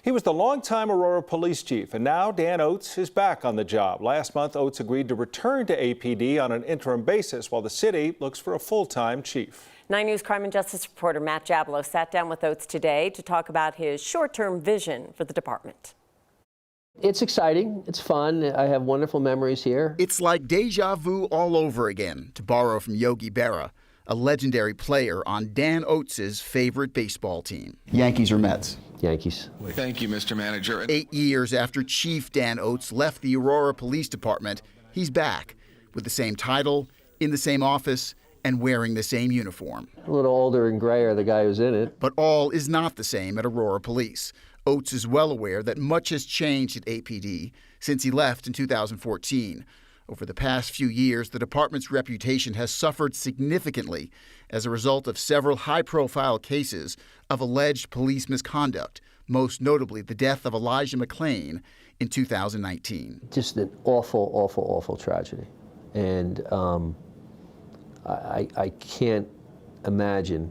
He was the longtime Aurora Police chief, and now Dan Oates is back on the job. Last month, Oates agreed to return to APD on an interim basis while the city looks for a full-time chief. 9 News crime and justice reporter Matt Jablow sat down with Oates today to talk about his short-term vision for the department. It's exciting. It's fun. I have wonderful memories here. It's like deja vu all over again, to borrow from Yogi Berra, a legendary player on Dan Oates' favorite baseball team. Yankees or Mets? Yankees. Thank you, Mr. Manager. 8 years after Chief Dan Oates left the Aurora Police Department, he's back with the same title, in the same office, and wearing the same uniform. A little older and grayer, the guy who's in it. But all is not the same at Aurora Police. Oates is well aware that much has changed at APD since he left in 2014. Over the past few years, the department's reputation has suffered significantly as a result of several high-profile cases of alleged police misconduct, most notably the death of Elijah McClain in 2019. Just an awful, awful, awful tragedy. And I can't imagine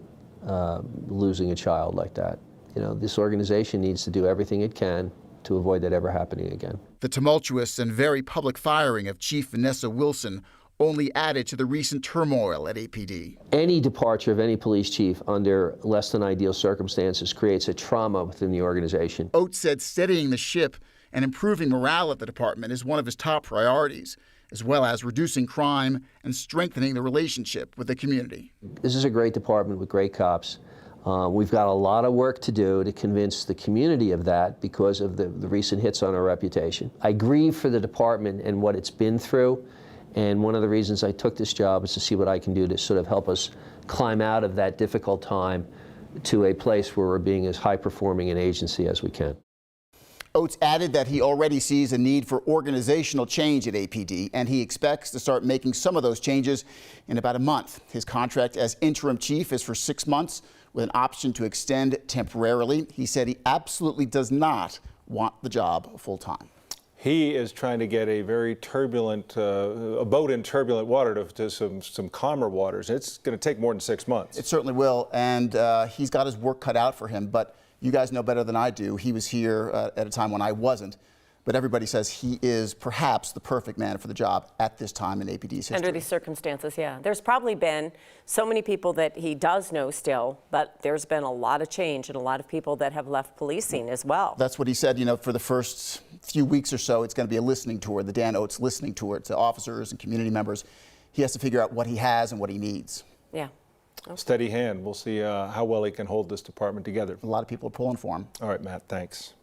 losing a child like that. You know, this organization needs to do everything it can to avoid that ever happening again. The tumultuous and very public firing of Chief Vanessa Wilson only added to the recent turmoil at APD. Any departure of any police chief under less than ideal circumstances creates a trauma within the organization. Oates said steadying the ship and improving morale at the department is one of his top priorities, as well as reducing crime and strengthening the relationship with the community. This is a great department with great cops. We've got a lot of work to do to convince the community of that because of the recent hits on our reputation. I grieve for the department and what it's been through, and one of the reasons I took this job is to see what I can do to sort of help us climb out of that difficult time to a place where we're being as high-performing an agency as we can. Oates added that he already sees a need for organizational change at APD, and he expects to start making some of those changes in about a month. His contract as interim chief is for 6 months with an option to extend temporarily. He said he absolutely does not want the job full-time. He is trying to get a very turbulent, a boat in turbulent water to some calmer waters. It's going to take more than 6 months. It certainly will, and he's got his work cut out for him, but you guys know better than I do. He was here at a time when I wasn't, but everybody says he is perhaps the perfect man for the job at this time in APD's history. Under these circumstances, yeah. There's probably been so many people that he does know still, but there's been a lot of change and a lot of people that have left policing as well. That's what he said, you know, for the first few weeks or so, it's going to be a listening tour, the Dan Oates listening tour to officers and community members. He has to figure out what he has and what he needs. Yeah. Okay. Steady hand. We'll see how well he can hold this department together. A lot of people are pulling for him. All right, Matt, thanks.